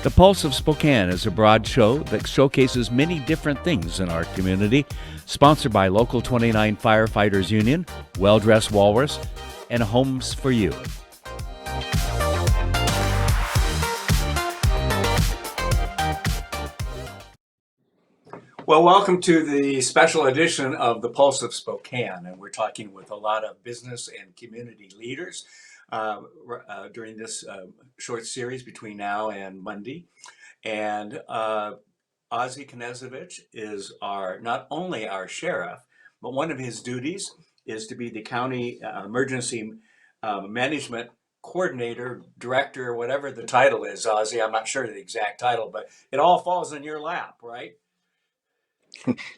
The Pulse of Spokane is a broad show that showcases many different things in our community, sponsored by Local 29 Firefighters Union, Well Dressed Walrus, and Homes for You. Well, welcome to the special edition of the Pulse of Spokane, and we're talking with a lot of business and community leaders during this short series between now and Monday. And Ozzie Knezovich is not only our sheriff, but one of his duties is to be the county emergency management coordinator, director, whatever the title is, Ozzie. I'm not sure the exact title, but it all falls in your lap, right?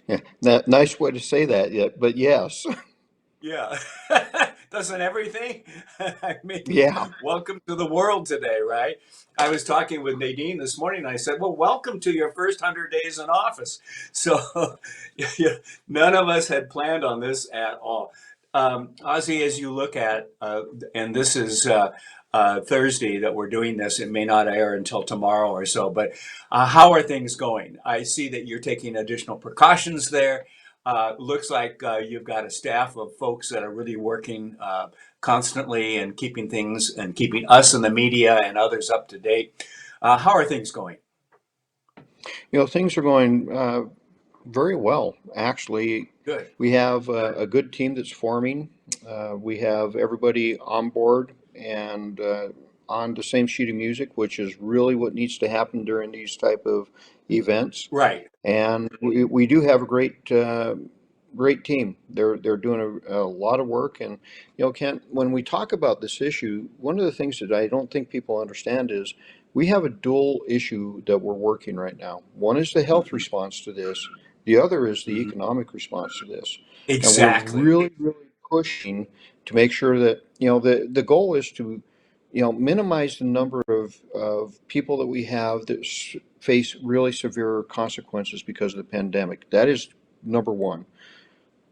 Yeah, nice way to say that, yeah, but yes. Yeah. Doesn't everything? I mean, Yeah. welcome to the world today, right? I was talking with Nadine this morning. I said, well, welcome to your first 100 days in office. So none of us had planned on this at all. Ozzie, as you look at, and this is Thursday that we're doing this, it may not air until tomorrow or so, but how are things going? I see that you're taking additional precautions there. Looks like you've got a staff of folks that are really working constantly and keeping things and keeping us in the media and others up to date. How are things going? Things are going very well, actually. Good. We have a good team that's forming. We have everybody on board and on the same sheet of music, which is really what needs to happen during these type of events. Right. And we do have a great team. They're doing a lot of work. And Kent, when we talk about this issue, one of the things that I don't think people understand is we have a dual issue that we're working right now. One is the health Mhm. response to this. The other is the Mhm. economic response to this. And we're Exactly. really pushing to make sure that the goal is to minimize the number of people that we have that face really severe consequences because of the pandemic. That is number one.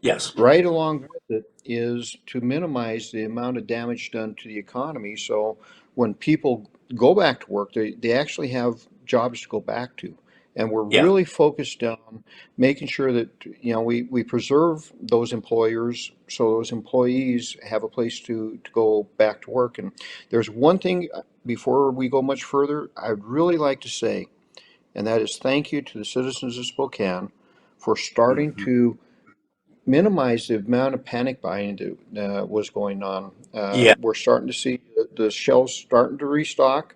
Yes. Right along with it is to minimize the amount of damage done to the economy. So when people go back to work, they actually have jobs to go back to. And we're Yeah. really focused on making sure that we preserve those employers so those employees have a place to go back to work. And there's one thing before we go much further, I'd really like to say, and that is thank you to the citizens of Spokane for starting Mhm. to minimize the amount of panic buying that was going on. Yeah. We're starting to see the shelves starting to restock.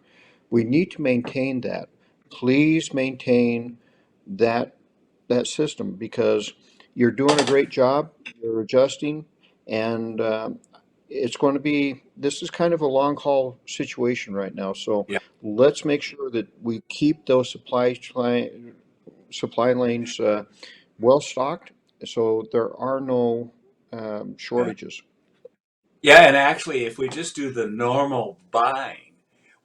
We need to maintain that. Please maintain that that system because you're doing a great job. You're adjusting, and it's going to be. This is kind of a long haul situation right now. So Yeah. let's make sure that we keep those supply lanes well stocked, so there are no shortages. Yeah, and actually, if we just do the normal buying,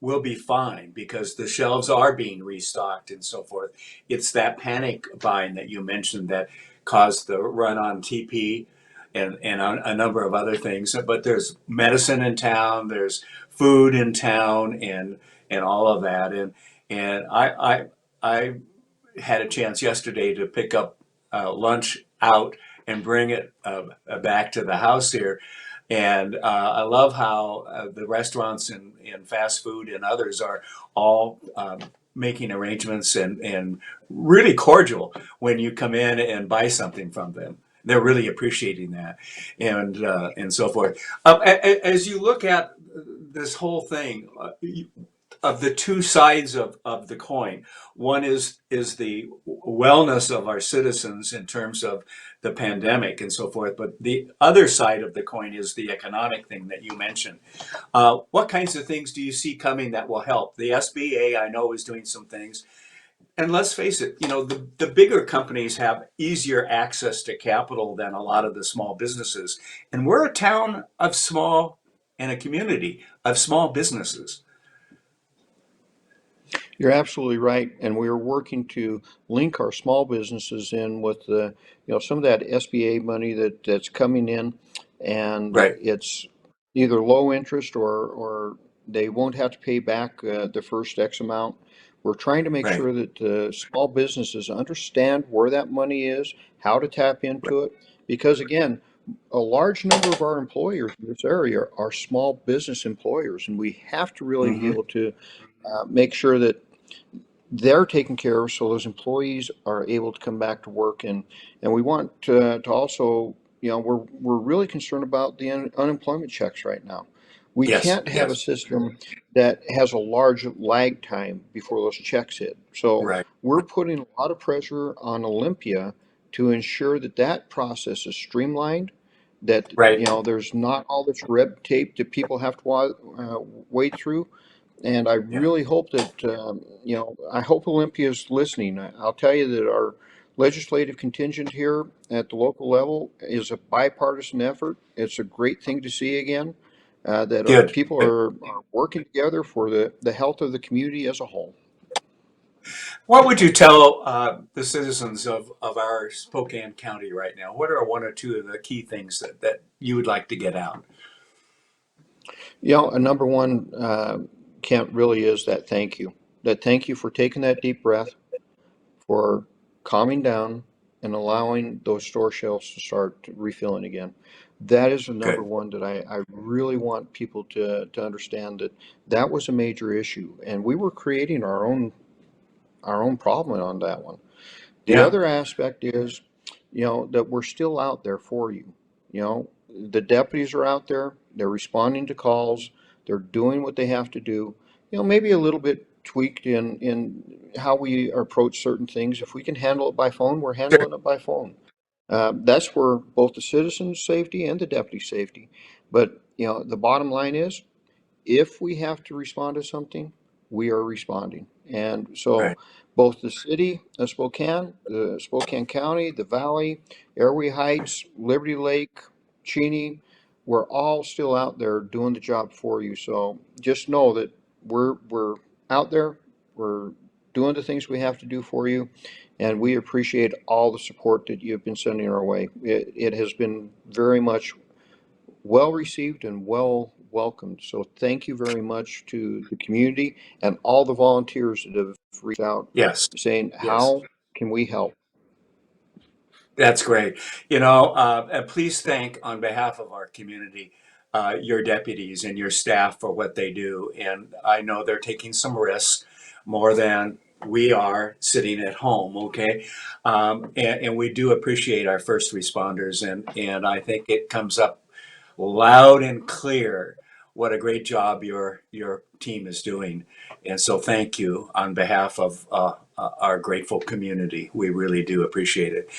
we'll be fine because the shelves are being restocked and so forth. It's that panic buying that you mentioned that caused the run on TP and a number of other things. But there's medicine in town, there's food in town, and all of that. And I had a chance yesterday to pick up lunch out and bring it back to the house here. And I love how the restaurants and fast food and others are all making arrangements and really cordial when you come in and buy something from them. They're really appreciating that, and so forth. As you look at this whole thing, of the two sides of the coin. One is the wellness of our citizens in terms of the pandemic and so forth, but the other side of the coin is the economic thing that you mentioned. What kinds of things do you see coming that will help? The SBA, I know, is doing some things. And let's face it, the bigger companies have easier access to capital than a lot of the small businesses. And we're a town of small and a community of small businesses. You're absolutely right, and we're working to link our small businesses in with the some of that SBA money that's coming in, and Right. it's either low interest or they won't have to pay back the first X amount. We're trying to make Right. sure that small businesses understand where that money is, how to tap into it. Because again, a large number of our employers in this area are small business employers, and we have to really be Hmm. able to make sure that they're taken care of so those employees are able to come back to work. And we want to also, we're really concerned about the unemployment checks right now. We Yes. can't have a Yes. system that has a large lag time before those checks hit. So Right. we're putting a lot of pressure on Olympia to ensure that that process is streamlined, that Right. there's not all this red tape that people have to wade through. And I Yeah. really hope that, I hope Olympia is listening. I'll tell you that our legislative contingent here at the local level is a bipartisan effort. It's a great thing to see again, that our Good. people Good. are working together for the health of the community as a whole. What would you tell the citizens of our Spokane County right now? What are one or two of the key things that you would like to get out? A number one, Kent, really is that thank you. That thank you for taking that deep breath, for calming down and allowing those store shelves to start refilling again. That is the number Good. one that I really want people to understand, that that was a major issue. And we were creating our own problem on that one. The Yeah. other aspect is, that we're still out there for you. The deputies are out there, they're responding to calls, they're doing what they have to do. Maybe a little bit tweaked in how we approach certain things. If we can handle it by phone, we're Sure. handling it by phone. That's for both the citizens' safety and the deputy safety. But, the bottom line is, if we have to respond to something, we are responding. And so Right. both the city of Spokane, the Spokane County, the Valley, Airway Heights, Liberty Lake, Cheney, we're all still out there doing the job for you. So just know that we're out there, we're doing the things we have to do for you, and we appreciate all the support that you've been sending our way. It has been very much well received and well welcomed. So thank you very much to the community and all the volunteers that have reached out Yes. saying, Yes. how can we help? That's great. And please thank, on behalf of our community, your deputies and your staff for what they do. And I know they're taking some risks more than we are sitting at home. Okay, and we do appreciate our first responders, and I think it comes up loud and clear what a great job your team is doing. And so, thank you on behalf of our grateful community. We really do appreciate it.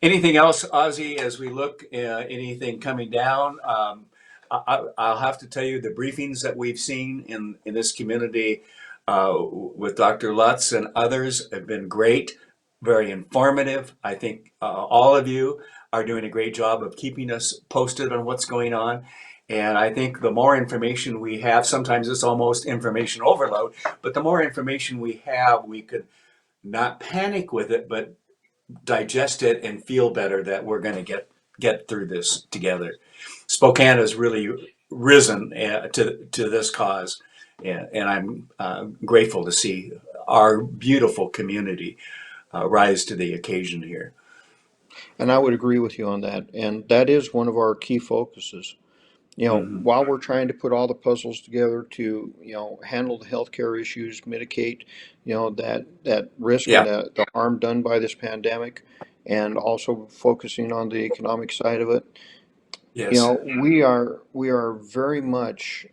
Anything else, Ozzy, as we look, anything coming down? I'll have to tell you the briefings that we've seen in this community with Dr. Lutz and others have been great, very informative. I think all of you are doing a great job of keeping us posted on what's going on. And I think the more information we have, sometimes it's almost information overload, but the more information we have, we could not panic with it, but digest it and feel better that we're going to get through this together. Spokane has really risen to this cause, and I'm grateful to see our beautiful community rise to the occasion here. And I would agree with you on that. And that is one of our key focuses. Hmm. While we're trying to put all the puzzles together to, handle the healthcare issues, mitigate, that risk and Yeah. the harm done by this pandemic, and also focusing on the economic side of it, Yes. we are very much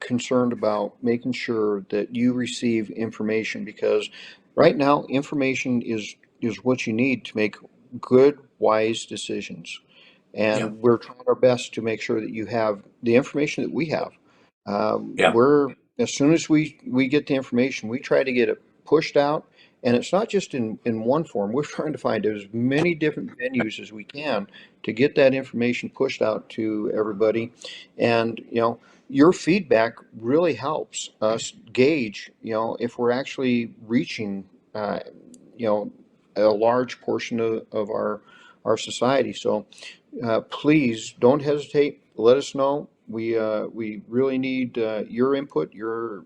concerned about making sure that you receive information, because right now information is what you need to make good, wise decisions. Yeah. And we're trying our best to make sure that you have the information that we have. Yeah. We're As soon as we get the information, we try to get it pushed out. And it's not just in one form. We're trying to find as many different venues as we can to get that information pushed out to everybody. And your feedback really helps us gauge if we're actually reaching you know a large portion of our society. So please don't hesitate. Let us know. We really need your input, your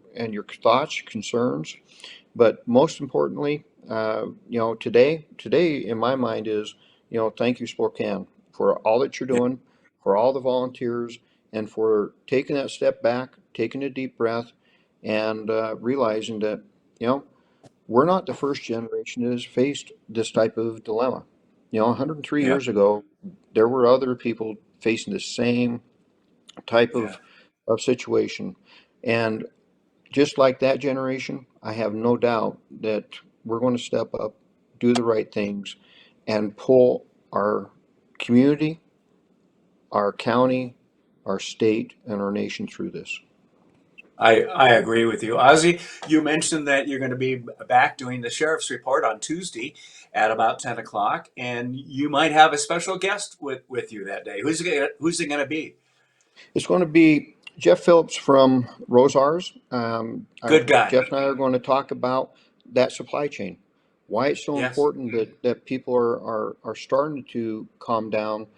thoughts, concerns. But most importantly, today in my mind is, thank you, Spokane, for all that you're Yeah. doing, for all the volunteers, and for taking that step back, taking a deep breath, and realizing that, you know, we're not the first generation that has faced this type of dilemma. 103 Yeah. years ago, there were other people facing the same type Yeah. of situation. And just like that generation, I have no doubt that we're going to step up, do the right things, and pull our community, our county, our state, and our nation through this. I agree with you. Ozzie, you mentioned that you're going to be back doing the sheriff's report on Tuesday at about 10 o'clock, and you might have a special guest with you that day. Who's it going to be? It's going to be Jeff Phillips from Rosars. Good guy. Jeff and I are going to talk about that supply chain, why it's so Yes. important that people are starting to calm down,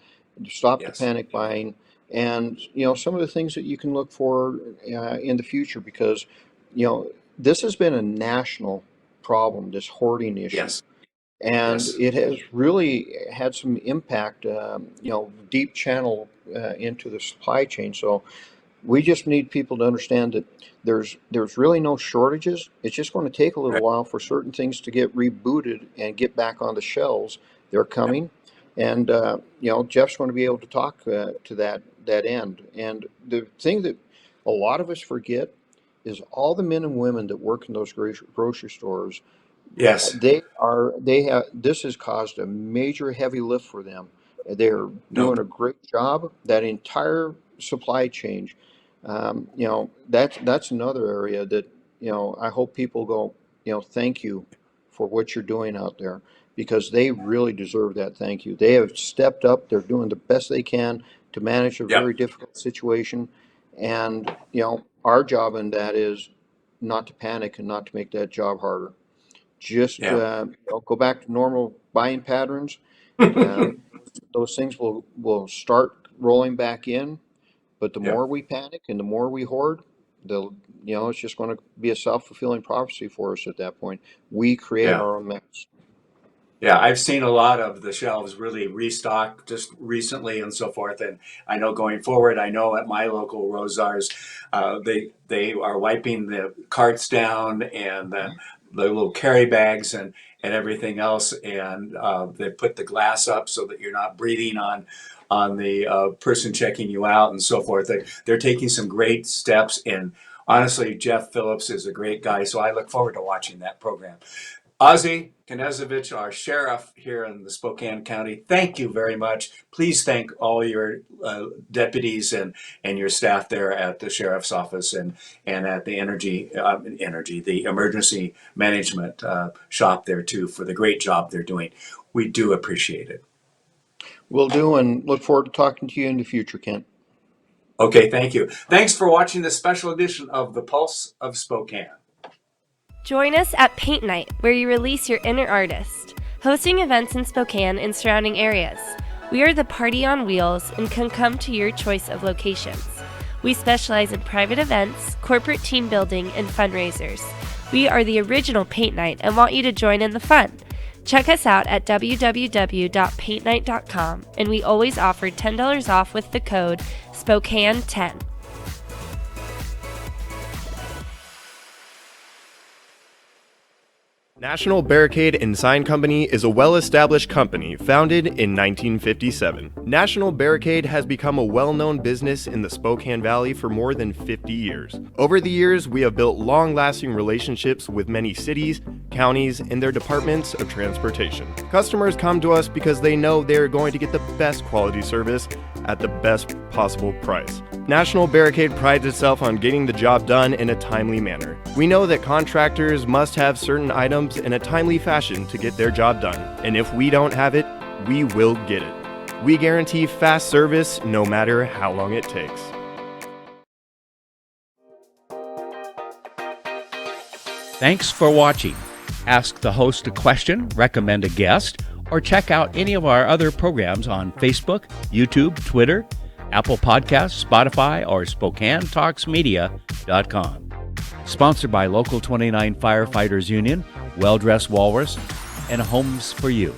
stop the Yes. panic buying, and some of the things that you can look for in the future, because this has been a national problem, this hoarding issue. Yes. And Yes. it has really had some impact, deep channel into the supply chain. So we just need people to understand that there's really no shortages. It's just going to take a little Right. while for certain things to get rebooted and get back on the shelves. They're coming, and Jeff's going to be able to talk to that end. And the thing that a lot of us forget is all the men and women that work in those grocery stores. Yes. They have this has caused a major heavy lift for them. They're No. doing a great job. That entire supply chain, that's another area that I hope people go, thank you for what you're doing out there, because they really deserve that thank you. They have stepped up. They're doing the best they can to manage a Yep. very difficult situation, and our job in that is not to panic and not to make that job harder. Just Yeah. go back to normal buying patterns. Uh, those things will start rolling back in. But the Yep. more we panic and the more we hoard, the it's just going to be a self-fulfilling prophecy for us at that point. We create Yeah. our own mess. Yeah, I've seen a lot of the shelves really restocked just recently and so forth. And I know going forward, I know at my local Rosars, they are wiping the carts down and the little carry bags and everything else, and they put the glass up so that you're not breathing on the person checking you out and so forth. They're taking some great steps, and honestly, Jeff Phillips is a great guy, so I look forward to watching that program. Ozzie Knezovich, our sheriff here in the Spokane County, thank you very much. Please thank all your deputies and your staff there at the sheriff's office and at the the emergency management shop there too, for the great job they're doing. We do appreciate it. Will do, and look forward to talking to you in the future, Kent. Okay, thank you. Thanks for watching this special edition of The Pulse of Spokane. Join us at Paint Night, where you release your inner artist, hosting events in Spokane and surrounding areas. We are the party on wheels and can come to your choice of locations. We specialize in private events, corporate team building, and fundraisers. We are the original Paint Night and want you to join in the fun. Check us out at www.paintnight.com, and we always offer $10 off with the code SPOKANE10. National Barricade and Sign Company is a well-established company founded in 1957. National Barricade has become a well-known business in the Spokane Valley for more than 50 years. Over the years, we have built long-lasting relationships with many cities, counties, and their departments of transportation. Customers come to us because they know they are going to get the best quality service at the best possible price. National Barricade prides itself on getting the job done in a timely manner. We know that contractors must have certain items in a timely fashion to get their job done, and if we don't have it, we will get it. We guarantee fast service no matter how long it takes. Thanks for watching. Ask the host a question, recommend a guest, or check out any of our other programs on Facebook, YouTube, Twitter, Apple Podcasts, Spotify, or SpokaneTalksMedia.com. Sponsored by Local 29 Firefighters Union, Well Dressed Walrus, and Homes for You.